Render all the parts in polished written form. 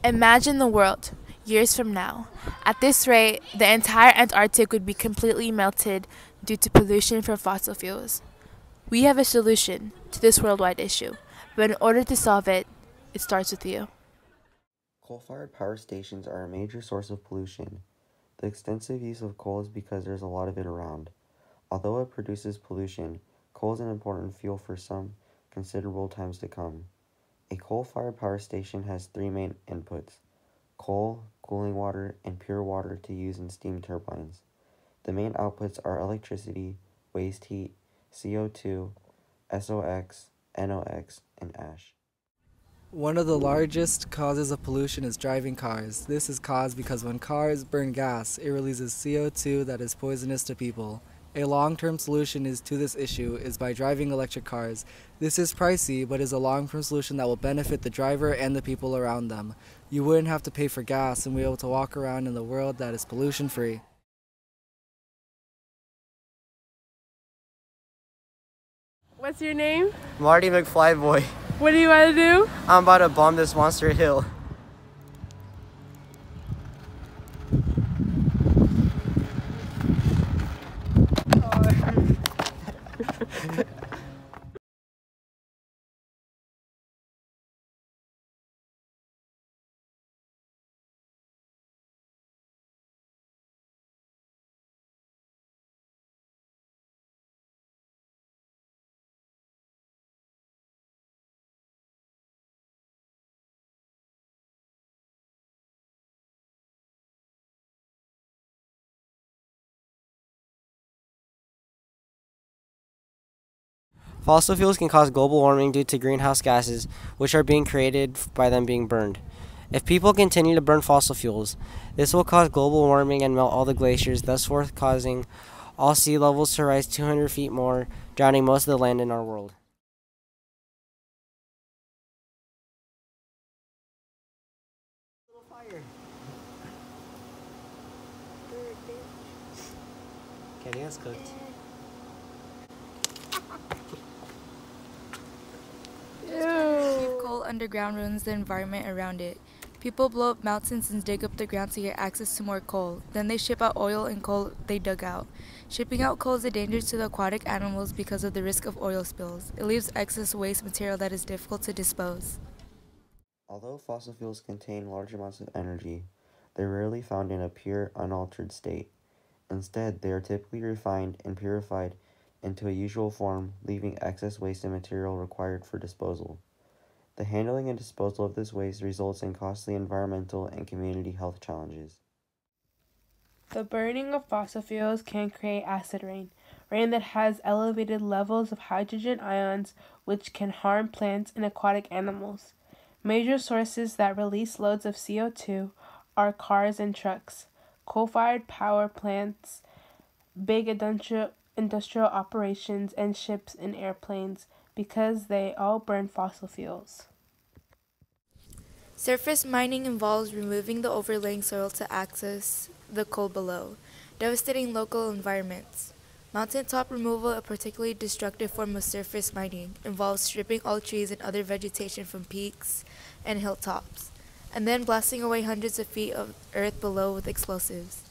Imagine the world, years from now. At this rate, the entire Antarctic would be completely melted due to pollution from fossil fuels. We have a solution to this worldwide issue, but in order to solve it, it starts with you. Coal-fired power stations are a major source of pollution. The extensive use of coal is because there's a lot of it around. Although it produces pollution, coal is an important fuel for some considerable times to come. A coal-fired power station has three main inputs: coal, cooling water, and pure water to use in steam turbines. The main outputs are electricity, waste heat, CO2, SOx, NOx, and ash. One of the largest causes of pollution is driving cars. This is caused because when cars burn gas, it releases CO2 that is poisonous to people. A long-term solution to this issue is by driving electric cars. This is pricey, but is a long-term solution that will benefit the driver and the people around them. You wouldn't have to pay for gas and be able to walk around in the world that is pollution-free. What's your name? Marty McFlyboy. What do you want to do? I'm about to bomb this monster hill. Fossil fuels can cause global warming due to greenhouse gases, which are being created by them being burned. If people continue to burn fossil fuels, this will cause global warming and melt all the glaciers, thus causing all sea levels to rise 200 feet more, drowning most of the land in our world. Getting us cooked. Keep coal underground ruins the environment around it. People blow up mountains and dig up the ground to get access to more coal. Then they ship out oil and coal they dug out. Shipping out coal is a danger to the aquatic animals because of the risk of oil spills. It leaves excess waste material that is difficult to dispose. Although fossil fuels contain large amounts of energy, they're rarely found in a pure, unaltered state. Instead, they are typically refined and purified into a usual form, leaving excess waste and material required for disposal. The handling and disposal of this waste results in costly environmental and community health challenges. The burning of fossil fuels can create acid rain that has elevated levels of hydrogen ions which can harm plants and aquatic animals. Major sources that release loads of CO2 are cars and trucks, coal-fired power plants, big industrial operations, and ships and airplanes, because they all burn fossil fuels. Surface mining involves removing the overlaying soil to access the coal below, devastating local environments. Mountaintop removal, a particularly destructive form of surface mining, involves stripping all trees and other vegetation from peaks and hilltops, and then blasting away hundreds of feet of earth below with explosives.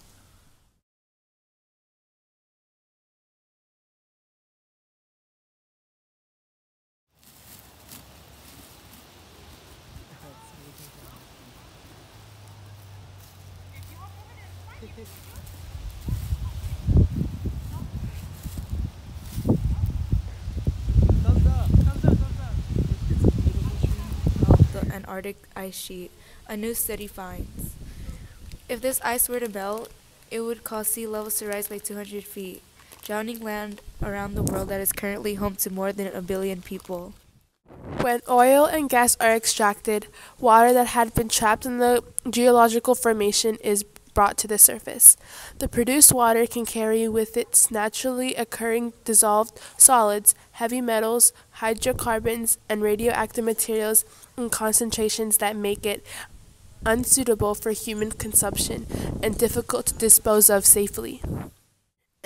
Of the Antarctic ice sheet, a new study finds. If this ice were to melt, it would cause sea levels to rise by 200 feet, drowning land around the world that is currently home to more than 1 billion people. When oil and gas are extracted, water that had been trapped in the geological formation is brought to the surface. The produced water can carry with it naturally occurring dissolved solids, heavy metals, hydrocarbons, and radioactive materials in concentrations that make it unsuitable for human consumption and difficult to dispose of safely.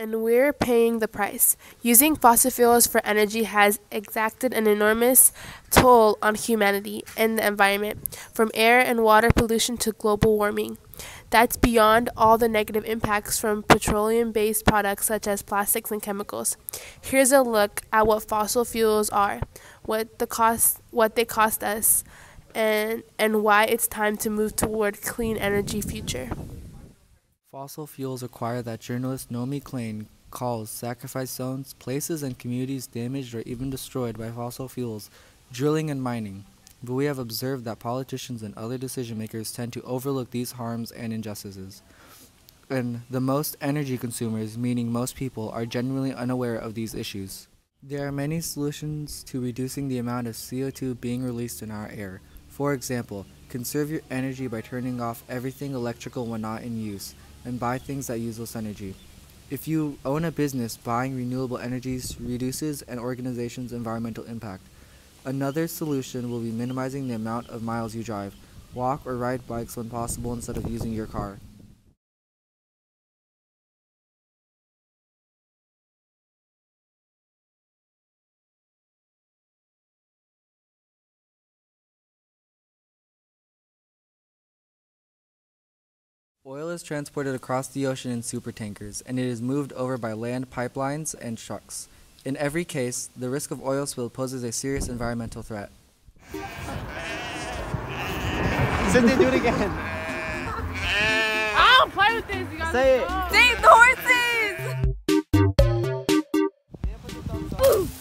and we're paying the price. Using fossil fuels for energy has exacted an enormous toll on humanity and the environment, from air and water pollution to global warming. That's beyond all the negative impacts from petroleum-based products such as plastics and chemicals. Here's a look at what fossil fuels are, what they cost us, and why it's time to move toward clean energy future. Fossil fuels require that journalist Naomi Klein calls sacrifice zones, places and communities damaged or even destroyed by fossil fuels, drilling and mining. But we have observed that politicians and other decision makers tend to overlook these harms and injustices. And the most energy consumers, meaning most people, are genuinely unaware of these issues. There are many solutions to reducing the amount of CO2 being released in our air. For example, conserve your energy by turning off everything electrical when not in use, and buy things that use less energy. If you own a business, buying renewable energies reduces an organization's environmental impact. Another solution will be minimizing the amount of miles you drive. Walk or ride bikes when possible instead of using your car. Oil is transported across the ocean in supertankers, and it is moved over by land pipelines and trucks. In every case, the risk of oil spill poses a serious environmental threat. Cindy, do it again. I don't play with this. You gotta Say it. Save the horses! Ooh.